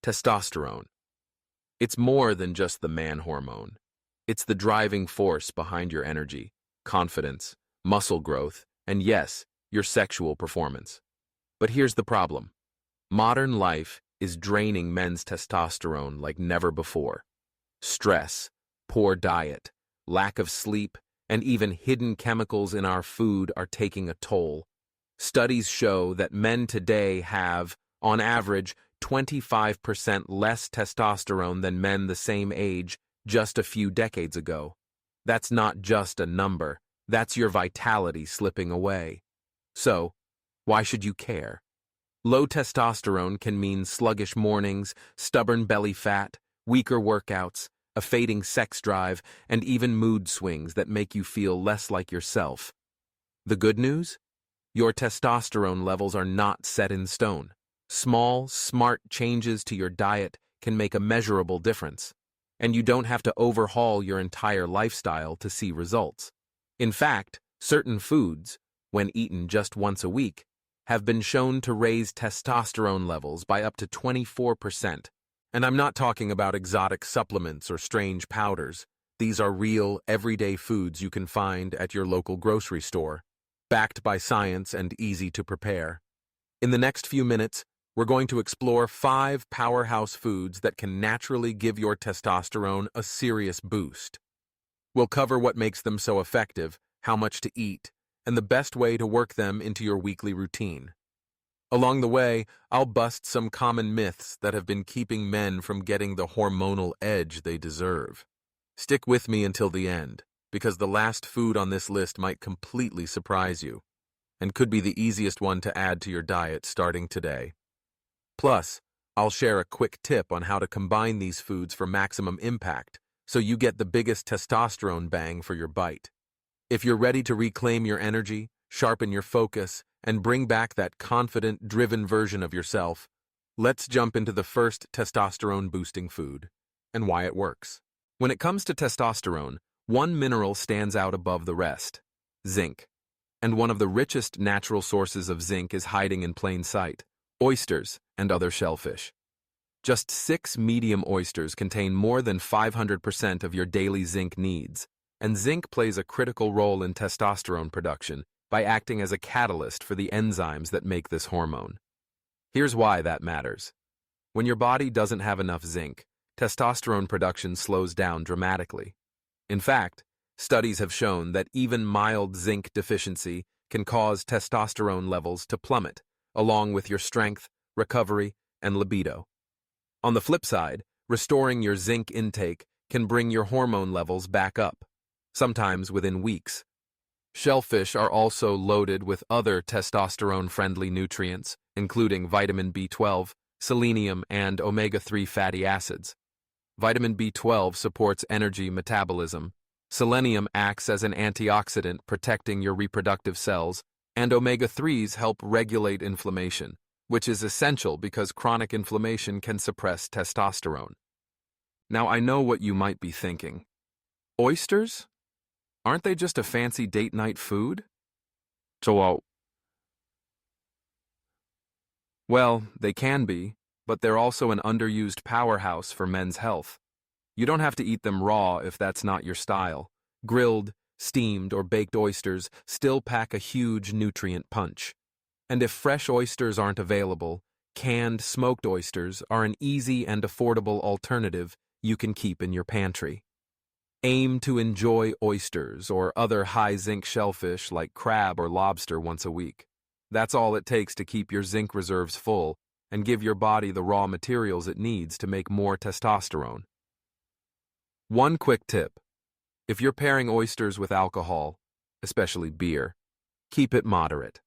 Testosterone. It's more than just the man hormone. It's the driving force behind your energy, confidence, muscle growth, and yes, your sexual performance. But here's the problem. Modern life is draining men's testosterone like never before. Stress, poor diet, lack of sleep, and even hidden chemicals in our food are taking a toll. Studies show that men today have, on average, 25% less testosterone than men the same age just a few decades ago. That's not just a number, that's your vitality slipping away. So, why should you care? Low testosterone can mean sluggish mornings, stubborn belly fat, weaker workouts, a fading sex drive, and even mood swings that make you feel less like yourself. The good news? Your testosterone levels are not set in stone. Small, smart changes to your diet can make a measurable difference, and you don't have to overhaul your entire lifestyle to see results. In fact, certain foods, when eaten just once a week, have been shown to raise testosterone levels by up to 24%. And I'm not talking about exotic supplements or strange powders. These are real, everyday foods you can find at your local grocery store, backed by science and easy to prepare. In the next few minutes, we're going to explore 5 powerhouse foods that can naturally give your testosterone a serious boost. We'll cover what makes them so effective, how much to eat, and the best way to work them into your weekly routine. Along the way, I'll bust some common myths that have been keeping men from getting the hormonal edge they deserve. Stick with me until the end, because the last food on this list might completely surprise you, and could be the easiest one to add to your diet starting today. Plus, I'll share a quick tip on how to combine these foods for maximum impact, so you get the biggest testosterone bang for your bite. If you're ready to reclaim your energy, sharpen your focus, and bring back that confident, driven version of yourself, let's jump into the first testosterone-boosting food, and why it works. When it comes to testosterone, one mineral stands out above the rest: zinc. And one of the richest natural sources of zinc is hiding in plain sight: oysters and other shellfish. Just 6 medium oysters contain more than 500% of your daily zinc needs, and zinc plays a critical role in testosterone production by acting as a catalyst for the enzymes that make this hormone. Here's why that matters. When your body doesn't have enough zinc, testosterone production slows down dramatically. In fact, studies have shown that even mild zinc deficiency can cause testosterone levels to plummet, along with your strength, recovery, and libido. On the flip side, restoring your zinc intake can bring your hormone levels back up, sometimes within weeks. Shellfish are also loaded with other testosterone-friendly nutrients, including vitamin B12, selenium, and omega-3 fatty acids. Vitamin B12 supports energy metabolism. Selenium acts as an antioxidant protecting your reproductive cells, and omega-3s help regulate inflammation, which is essential because chronic inflammation can suppress testosterone. Now, I know what you might be thinking. Oysters? Aren't they just a fancy date night food? Well, they can be, but they're also an underused powerhouse for men's health. You don't have to eat them raw if that's not your style. Grilled, steamed, or baked oysters still pack a huge nutrient punch. And if fresh oysters aren't available, canned smoked oysters are an easy and affordable alternative you can keep in your pantry. Aim to enjoy oysters or other high-zinc shellfish like crab or lobster once a week. That's all it takes to keep your zinc reserves full and give your body the raw materials it needs to make more testosterone. One quick tip: if you're pairing oysters with alcohol, especially beer, keep it moderate.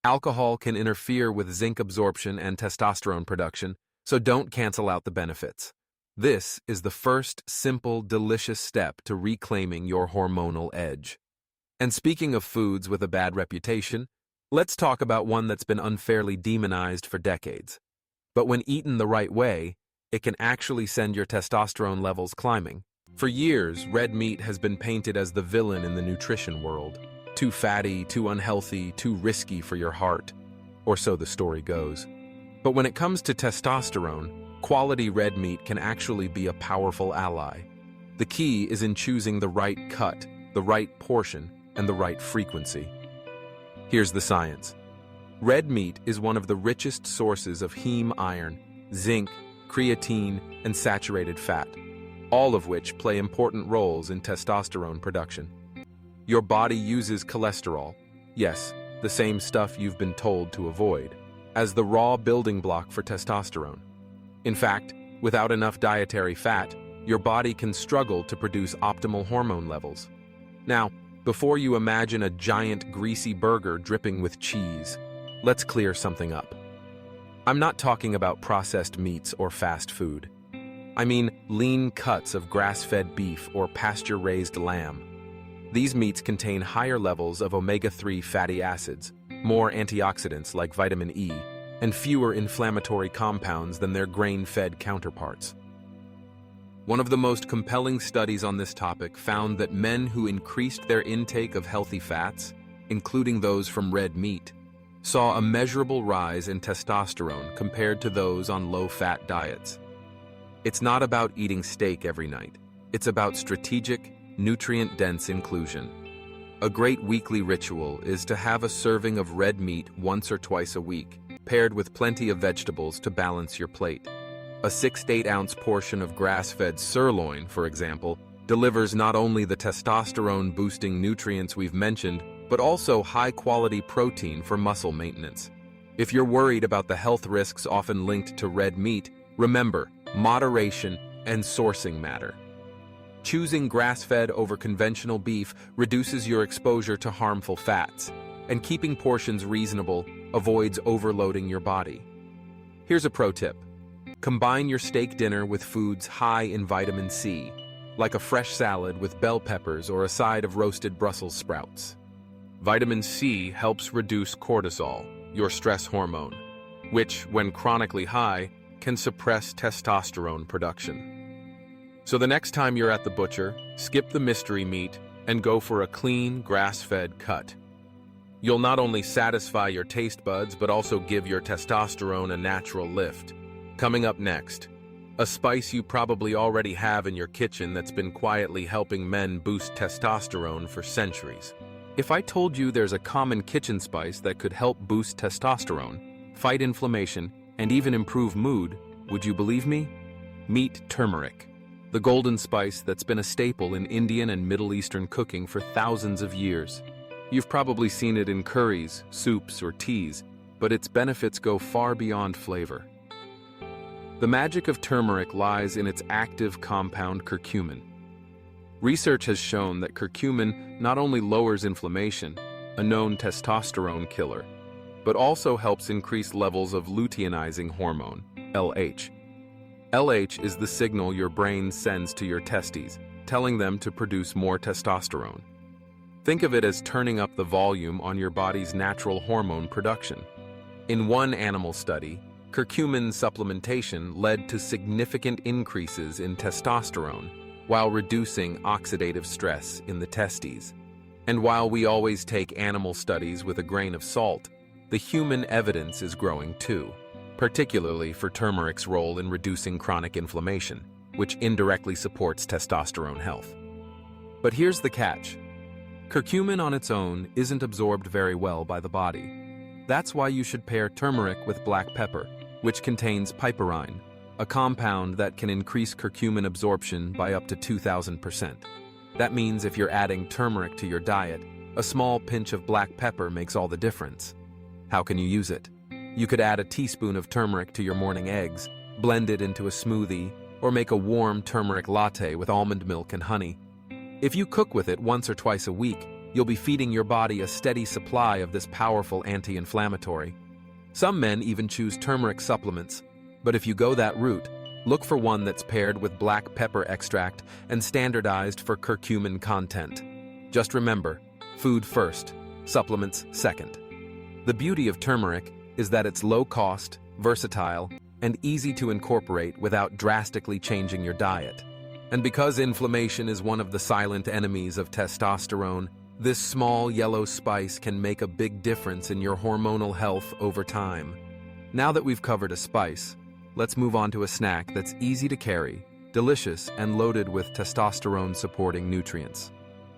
Alcohol can interfere with zinc absorption and testosterone production, so don't cancel out the benefits. This is the first simple, delicious step to reclaiming your hormonal edge. And speaking of foods with a bad reputation, let's talk about one that's been unfairly demonized for decades. But when eaten the right way, it can actually send your testosterone levels climbing. For years, red meat has been painted as the villain in the nutrition world. Too fatty, too unhealthy, too risky for your heart. Or so the story goes. But when it comes to testosterone, Quality red meat can actually be a powerful ally. The key is in choosing the right cut, the right portion, and the right frequency. Here's the science. Red meat is one of the richest sources of heme iron, zinc, creatine, and saturated fat, all of which play important roles in testosterone production. Your body uses cholesterol, yes, the same stuff you've been told to avoid, as the raw building block for testosterone. In fact, without enough dietary fat, your body can struggle to produce optimal hormone levels. Now, before you imagine a giant greasy burger dripping with cheese, let's clear something up. I'm not talking about processed meats or fast food. I mean lean cuts of grass-fed beef or pasture-raised lamb. These meats contain higher levels of omega-3 fatty acids, more antioxidants like vitamin E, and fewer inflammatory compounds than their grain-fed counterparts. One of the most compelling studies on this topic found that men who increased their intake of healthy fats, including those from red meat, saw a measurable rise in testosterone compared to those on low-fat diets. It's not about eating steak every night. It's about strategic, nutrient-dense inclusion. A great weekly ritual is to have a serving of red meat once or twice a week, paired with plenty of vegetables to balance your plate. A 6 to 8 ounce portion of grass-fed sirloin, for example, delivers not only the testosterone-boosting nutrients we've mentioned, but also high-quality protein for muscle maintenance. If you're worried about the health risks often linked to red meat, remember, moderation and sourcing matter. Choosing grass-fed over conventional beef reduces your exposure to harmful fats, and keeping portions reasonable avoids overloading your body. Here's a pro tip. Combine your steak dinner with foods high in vitamin C, like a fresh salad with bell peppers or a side of roasted Brussels sprouts. Vitamin C helps reduce cortisol, your stress hormone, which, when chronically high, can suppress testosterone production. So the next time you're at the butcher, skip the mystery meat and go for a clean, grass-fed cut. You'll not only satisfy your taste buds, but also give your testosterone a natural lift. Coming up next, a spice you probably already have in your kitchen that's been quietly helping men boost testosterone for centuries. If I told you there's a common kitchen spice that could help boost testosterone, fight inflammation, and even improve mood, would you believe me? Meet turmeric, the golden spice that's been a staple in Indian and Middle Eastern cooking for thousands of years. You've probably seen it in curries, soups, or teas, but its benefits go far beyond flavor. The magic of turmeric lies in its active compound curcumin. Research has shown that curcumin not only lowers inflammation, a known testosterone killer, but also helps increase levels of luteinizing hormone, LH. LH is the signal your brain sends to your testes, telling them to produce more testosterone. Think of it as turning up the volume on your body's natural hormone production. In one animal study, curcumin supplementation led to significant increases in testosterone while reducing oxidative stress in the testes. And while we always take animal studies with a grain of salt, the human evidence is growing too, particularly for turmeric's role in reducing chronic inflammation, which indirectly supports testosterone health. But here's the catch. Curcumin on its own isn't absorbed very well by the body. That's why you should pair turmeric with black pepper, which contains piperine, a compound that can increase curcumin absorption by up to 2,000%. That means if you're adding turmeric to your diet, a small pinch of black pepper makes all the difference. How can you use it? You could add a teaspoon of turmeric to your morning eggs, blend it into a smoothie, or make a warm turmeric latte with almond milk and honey. If you cook with it once or twice a week, you'll be feeding your body a steady supply of this powerful anti-inflammatory. Some men even choose turmeric supplements, but if you go that route, look for one that's paired with black pepper extract and standardized for curcumin content. Just remember, food first, supplements second. The beauty of turmeric is that it's low cost, versatile, and easy to incorporate without drastically changing your diet. And because inflammation is one of the silent enemies of testosterone, this small yellow spice can make a big difference in your hormonal health over time. Now that we've covered a spice, let's move on to a snack that's easy to carry, delicious, and loaded with testosterone-supporting nutrients.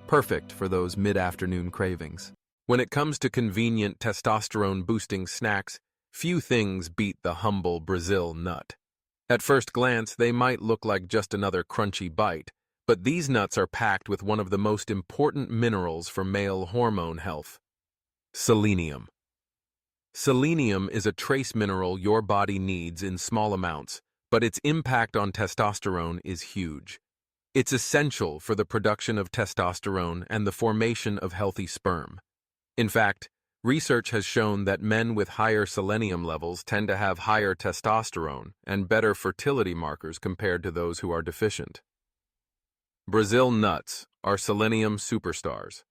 Perfect for those mid-afternoon cravings. When it comes to convenient testosterone-boosting snacks, few things beat the humble Brazil nut. At first glance, they might look like just another crunchy bite, but these nuts are packed with one of the most important minerals for male hormone health: selenium. Selenium is a trace mineral your body needs in small amounts, but its impact on testosterone is huge. It's essential for the production of testosterone and the formation of healthy sperm. In fact, research has shown that men with higher selenium levels tend to have higher testosterone and better fertility markers compared to those who are deficient. Brazil nuts are selenium superstars.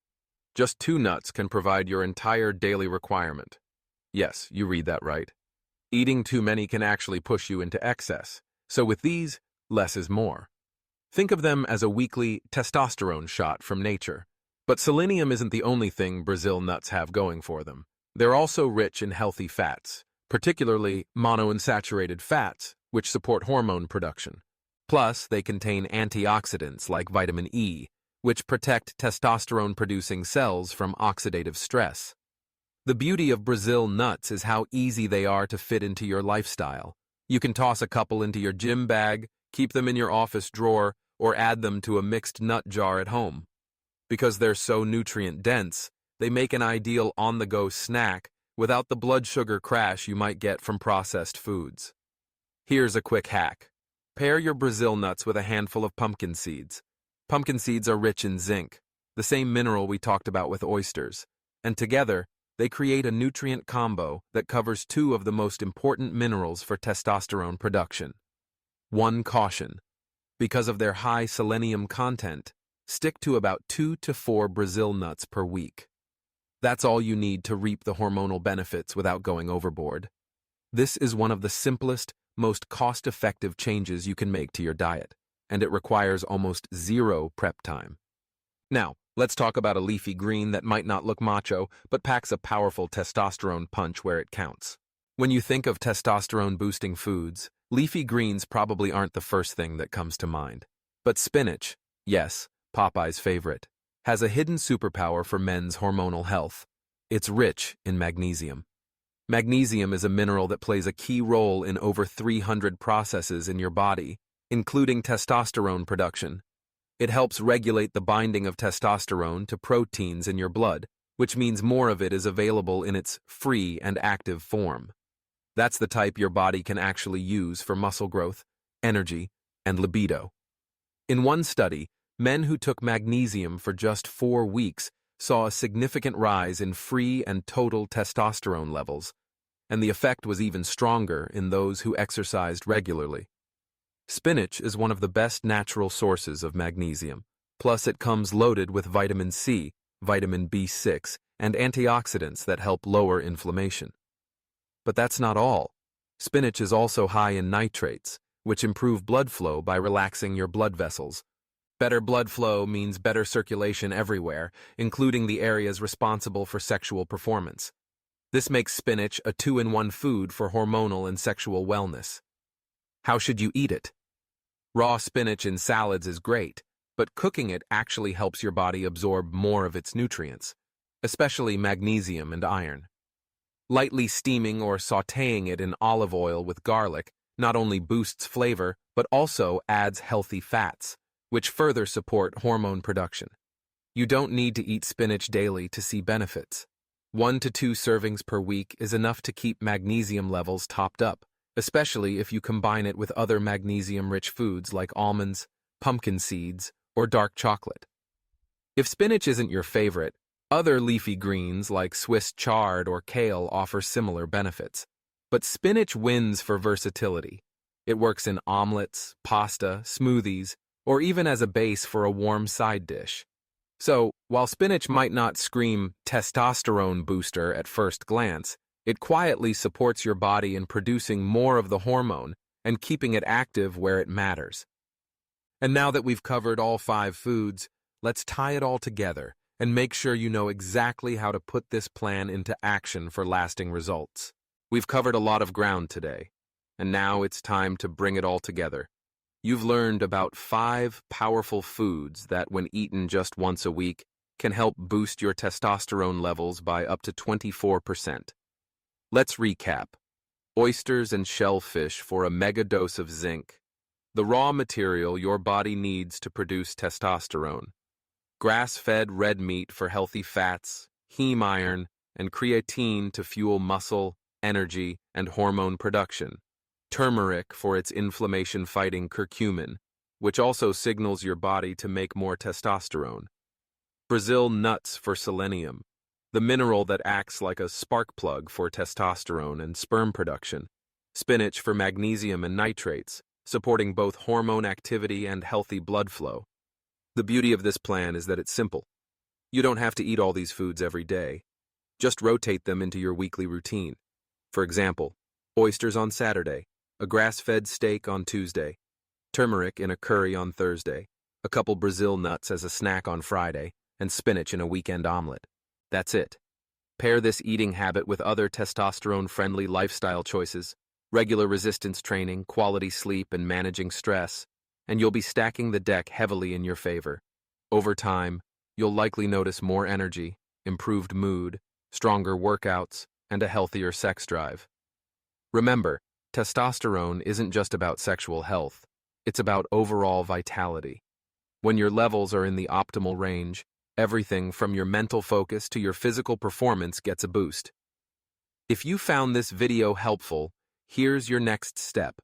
Just 2 nuts can provide your entire daily requirement. Yes, you read that right. Eating too many can actually push you into excess, so with these, less is more. Think of them as a weekly testosterone shot from nature. But selenium isn't the only thing Brazil nuts have going for them. They're also rich in healthy fats, particularly monounsaturated fats, which support hormone production. Plus, they contain antioxidants like vitamin E, which protect testosterone-producing cells from oxidative stress. The beauty of Brazil nuts is how easy they are to fit into your lifestyle. You can toss a couple into your gym bag, keep them in your office drawer, or add them to a mixed nut jar at home. Because they're so nutrient-dense, they make an ideal on-the-go snack without the blood sugar crash you might get from processed foods. Here's a quick hack. Pair your Brazil nuts with a handful of pumpkin seeds. Pumpkin seeds are rich in zinc, the same mineral we talked about with oysters, and together, they create a nutrient combo that covers 2 of the most important minerals for testosterone production. One caution: because of their high selenium content, stick to about 2 to 4 Brazil nuts per week. That's all you need to reap the hormonal benefits without going overboard. This is one of the simplest, most cost-effective changes you can make to your diet, and it requires almost 0 prep time. Now, let's talk about a leafy green that might not look macho, but packs a powerful testosterone punch where it counts. When you think of testosterone-boosting foods, leafy greens probably aren't the first thing that comes to mind. But spinach, yes, Popeye's favorite, has a hidden superpower for men's hormonal health. It's rich in magnesium. Magnesium is a mineral that plays a key role in over 300 processes in your body, including testosterone production. It helps regulate the binding of testosterone to proteins in your blood, which means more of it is available in its free and active form. That's the type your body can actually use for muscle growth, energy, and libido. In one study, men who took magnesium for just 4 weeks saw a significant rise in free and total testosterone levels, and the effect was even stronger in those who exercised regularly. Spinach is one of the best natural sources of magnesium, plus it comes loaded with vitamin C, vitamin B6, and antioxidants that help lower inflammation. But that's not all. Spinach is also high in nitrates, which improve blood flow by relaxing your blood vessels. Better blood flow means better circulation everywhere, including the areas responsible for sexual performance. This makes spinach a 2-in-1 food for hormonal and sexual wellness. How should you eat it? Raw spinach in salads is great, but cooking it actually helps your body absorb more of its nutrients, especially magnesium and iron. Lightly steaming or sautéing it in olive oil with garlic not only boosts flavor, but also adds healthy fats, which further support hormone production. You don't need to eat spinach daily to see benefits. 1 to 2 servings per week is enough to keep magnesium levels topped up, especially if you combine it with other magnesium-rich foods like almonds, pumpkin seeds, or dark chocolate. If spinach isn't your favorite, other leafy greens like Swiss chard or kale offer similar benefits. But spinach wins for versatility. It works in omelets, pasta, smoothies, or even as a base for a warm side dish. So, while spinach might not scream testosterone booster at first glance, it quietly supports your body in producing more of the hormone and keeping it active where it matters. And now that we've covered all 5 foods, let's tie it all together and make sure you know exactly how to put this plan into action for lasting results. We've covered a lot of ground today, and now it's time to bring it all together. You've learned about 5 powerful foods that, when eaten just once a week, can help boost your testosterone levels by up to 24%. Let's recap. Oysters and shellfish for a mega dose of zinc, the raw material your body needs to produce testosterone. Grass-fed red meat for healthy fats, heme iron, and creatine to fuel muscle, energy, and hormone production. Turmeric for its inflammation-fighting curcumin, which also signals your body to make more testosterone. Brazil nuts for selenium, the mineral that acts like a spark plug for testosterone and sperm production. Spinach for magnesium and nitrates, supporting both hormone activity and healthy blood flow. The beauty of this plan is that it's simple. You don't have to eat all these foods every day. Just rotate them into your weekly routine. For example, oysters on Saturday, a grass-fed steak on Tuesday, turmeric in a curry on Thursday, a couple Brazil nuts as a snack on Friday, and spinach in a weekend omelet. That's it. Pair this eating habit with other testosterone-friendly lifestyle choices, regular resistance training, quality sleep, and managing stress, and you'll be stacking the deck heavily in your favor. Over time, you'll likely notice more energy, improved mood, stronger workouts, and a healthier sex drive. Remember, testosterone isn't just about sexual health, it's about overall vitality. When your levels are in the optimal range, everything from your mental focus to your physical performance gets a boost. If you found this video helpful, here's your next step.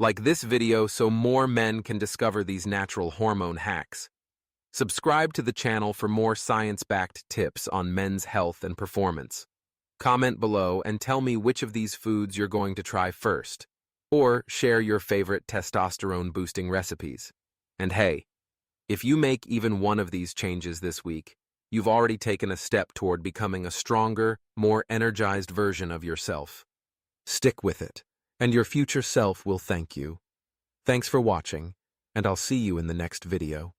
Like this video so more men can discover these natural hormone hacks. Subscribe to the channel for more science-backed tips on men's health and performance. Comment below and tell me which of these foods you're going to try first, or share your favorite testosterone-boosting recipes. And hey, if you make even one of these changes this week, you've already taken a step toward becoming a stronger, more energized version of yourself. Stick with it, and your future self will thank you. Thanks for watching, and I'll see you in the next video.